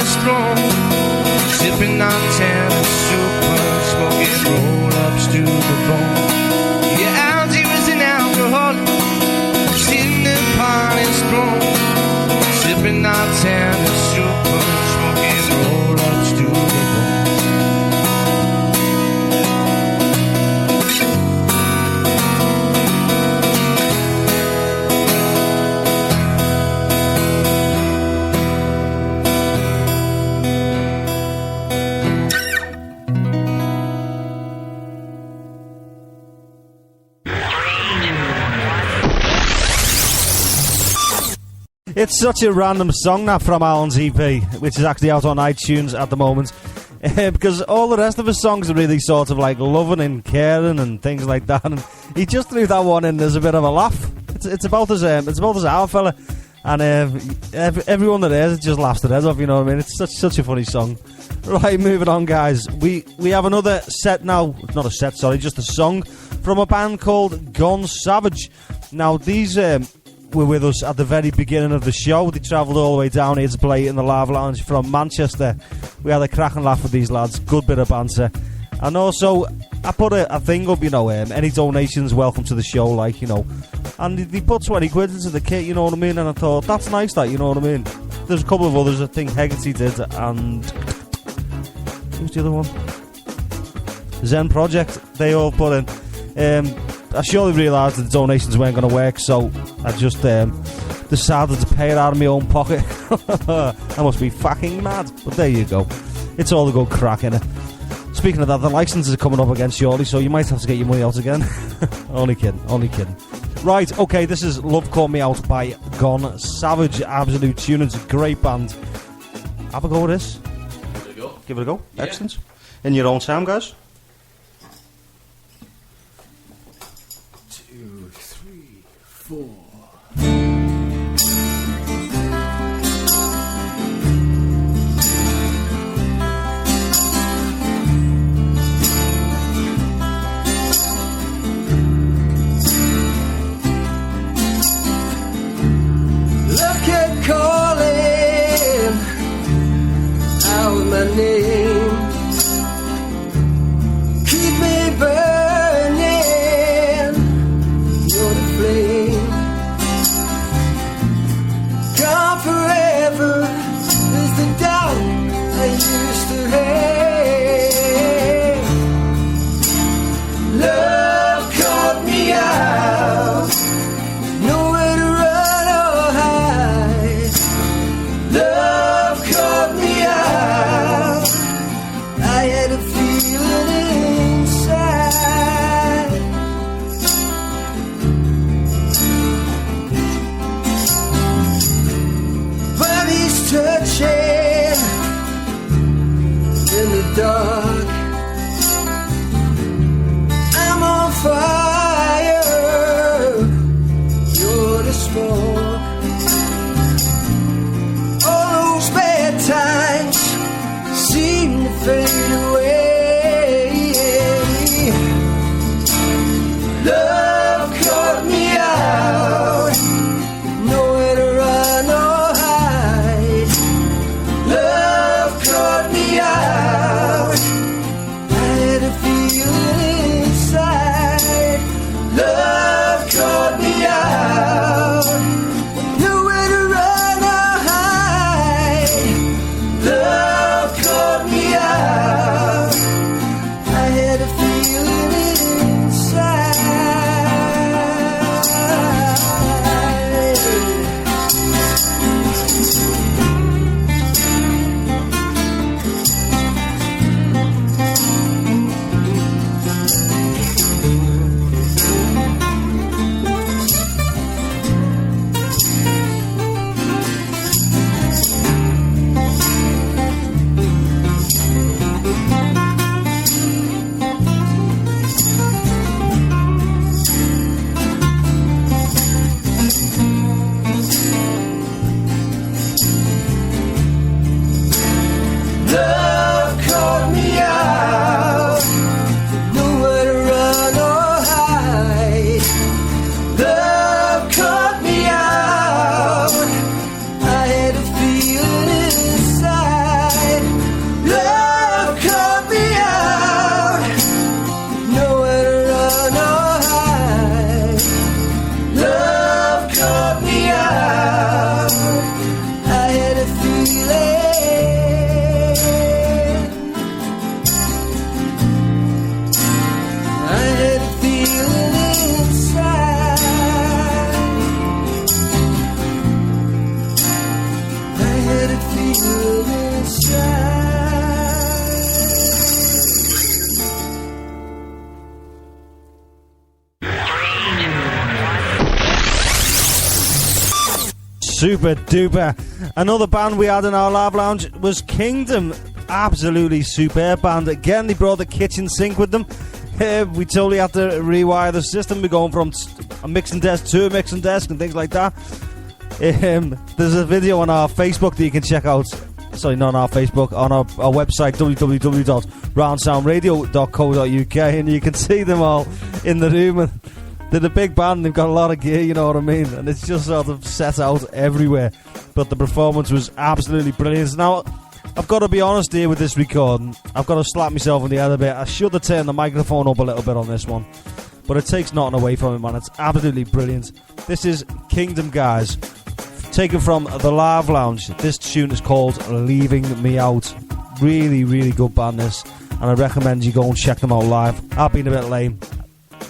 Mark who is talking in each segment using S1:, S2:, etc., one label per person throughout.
S1: strong, sipping on tan and super, smoking roll-ups to the bone. Yeah, Algie was an alcoholic, sitting and partying strong, sipping on tan and super, smoking roll-ups to the bone.
S2: It's such a random song that from Alan's EP, which is actually out on iTunes at the moment, because all the rest of his songs are really sort of like loving and caring and things like that, and he just threw that one in as a bit of a laugh. It's about his our fella, and everyone that hears it just laughs their heads off. You know what I mean? It's such a funny song. Right, moving on, guys. We have another set now. Not a set, sorry, just a song from a band called Gone Savage. Now these were with us at the very beginning of the show. They travelled all the way down here to play in the Lava Lounge from Manchester. We had a cracking laugh with these lads, good bit of banter. And also, I put a thing up, you know, any donations welcome to the show, like, you know. And they put 20 quid into the kit, you know what I mean? And I thought, that's nice, that, you know what I mean? There's a couple of others, I think Hegarty did, and who's the other one? Zen Project, they all put in. I surely realised that the donations weren't going to work, so I just decided to pay it out of my own pocket. I must be fucking mad, but there you go. It's all a good crack, innit? Speaking of that, the licences are coming up again shortly, so you might have to get your money out again. Only kidding. Right, okay, this is Love Caught Me Out by Gone Savage. Absolute tune, it's a great band. Have a go with this. Give it a go. Yeah. Excellent. In your own time, guys.
S3: 2, 3, 4.
S4: Love kept calling out my name, keep me burning, you're the flame, gone forever is the doubt I used to hate. Love caught me out, nowhere to run or hide. Love caught me out, I had a feeling inside. Bodies touching in the dark, I'm on fire, you're the smoke. All those bad times seem to fade away. Love caught me out, nowhere to run or hide. Love caught me out, I had a feeling inside. Love caught me out, nowhere to run or hide. Love caught me out, I had a feeling inside. Love caught me out, nowhere to run or hide. Love caught me out, I had a feeling inside. feel inside.
S2: Super duper. Another band we had in our live lounge was Kingdom. Absolutely superb band. Again, they brought the kitchen sink with them. We totally had to rewire the system. We're going from a mixing desk to a mixing desk and things like that. There's a video on our Facebook that you can check out. Sorry, not on our Facebook, on our website, www.roundsoundradio.co.uk, and you can see them all in the room. And they're a big band, they've got a lot of gear, you know what I mean? And it's just sort of set out everywhere. But the performance was absolutely brilliant. Now, I've got to be honest here with this recording. I've got to slap myself in the head a bit. I should have turned the microphone up a little bit on this one. But it takes nothing away from it, man. It's absolutely brilliant. This is Kingdom, guys. Taken from the Live Lounge. This tune is called Leaving Me Out. Really, really good band, this. And I recommend you go and check them out live. I've been a bit lame.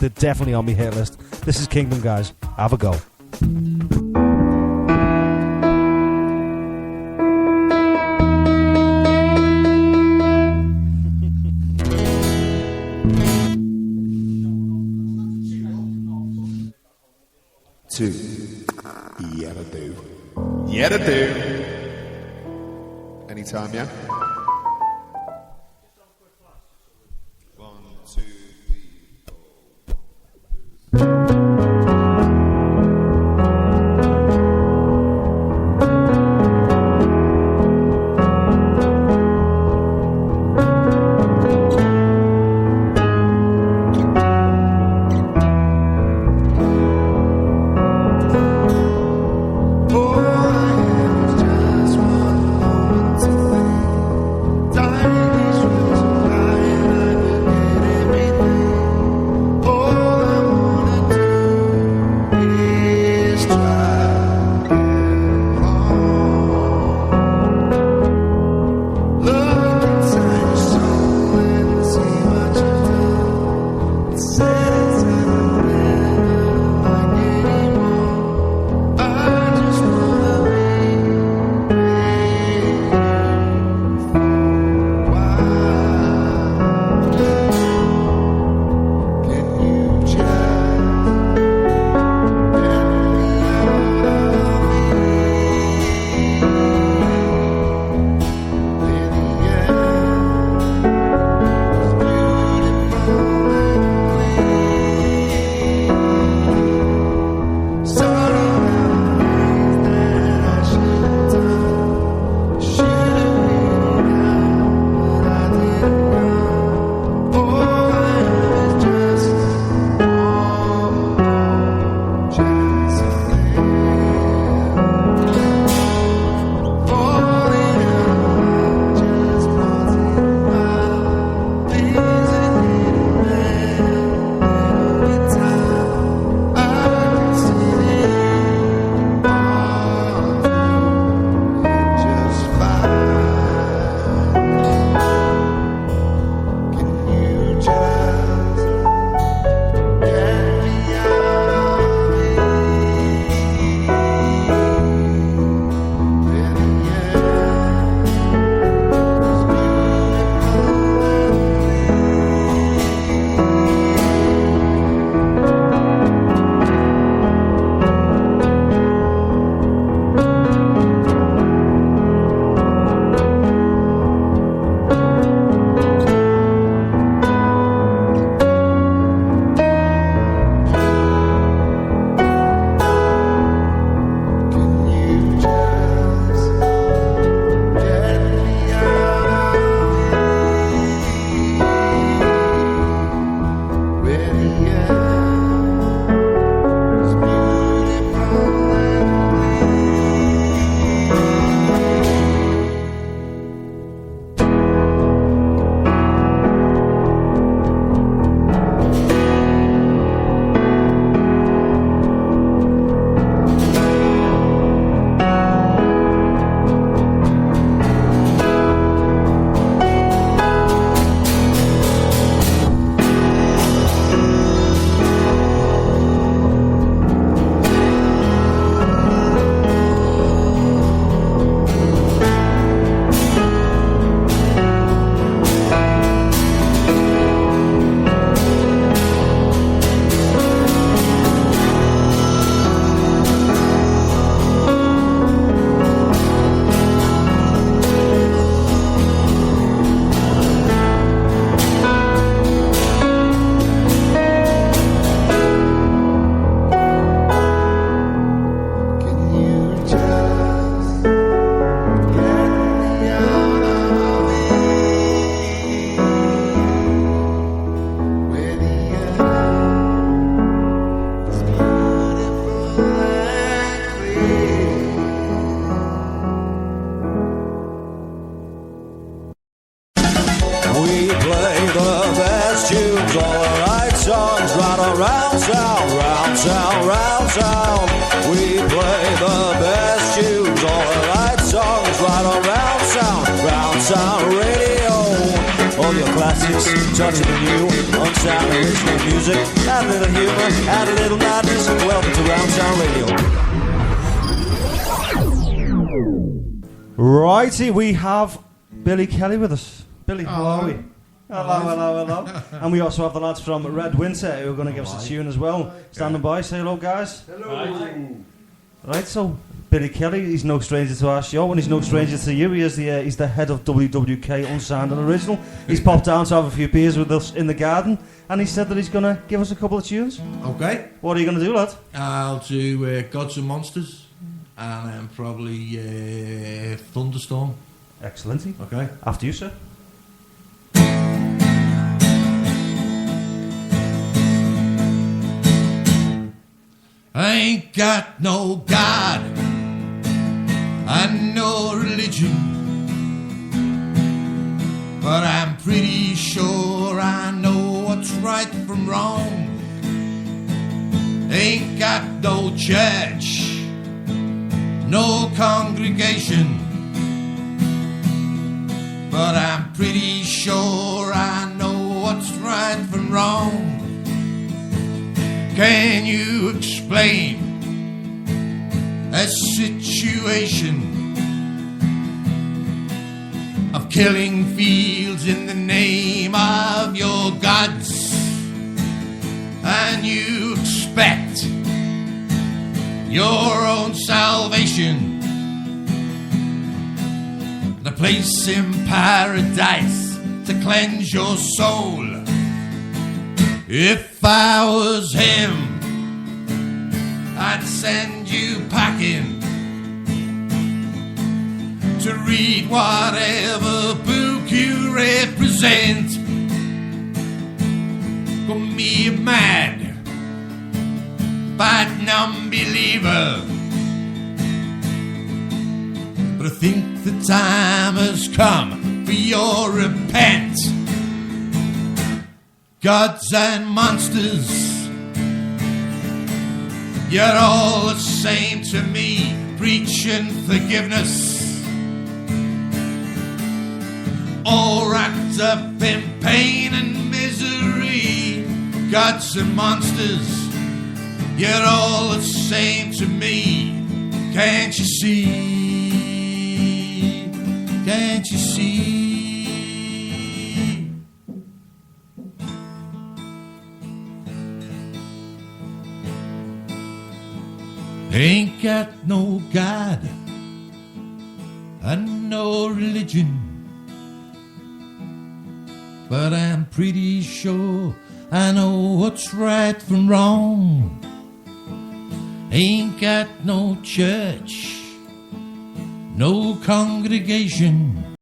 S2: They're definitely on my hit list. This is Kingdom, guys. Have a go.
S3: 2. Yeah, to do. Yeah, to do. Anytime, yeah? 1, 2, 3, 4.
S5: round sound, round sound, round sound. We play the best tunes, all the right songs, right on round sound radio. All your classics, touching the new, unsound original music. Add a little humor, add a little madness. Welcome to Round Sound Radio.
S2: Righty, we have Billy Kelly with us. Billy, how are we? Hello. And we also have the lads from Red Winter who are going to give us a tune as well. Standing by, say hello, guys.
S6: Hello.
S2: Right, so Billy Kelly, he's no stranger to our show, and he's no stranger to you. He's the head of WWK Unsigned and Original. He's popped down to have a few beers with us in the garden, and he said that he's going to give us a couple of tunes.
S6: Okay.
S2: What are you going to do, lad?
S6: I'll do Gods and Monsters, and then probably Thunderstorm.
S2: Excellent.
S6: Okay.
S2: After you, sir.
S6: I ain't got no God and no religion, but I'm pretty sure I know what's right from wrong. Ain't got no church, no congregation, but I'm pretty sure I know what's right from wrong. Can you explain a situation of killing fields in the name of your gods? And you expect your own salvation, the place in paradise to cleanse your soul. If I was him, I'd send you packing to read whatever book you represent. Call me a mad, bad non-believer, but I think the time has come for your repent. Gods and monsters, you're all the same to me, preaching forgiveness. All wrapped up in pain and misery. Gods and monsters, you're all the same to me. Can't you see? Can't you see? Ain't got no God and no religion, but I'm pretty sure I know what's right from wrong. Ain't got no church, no congregation,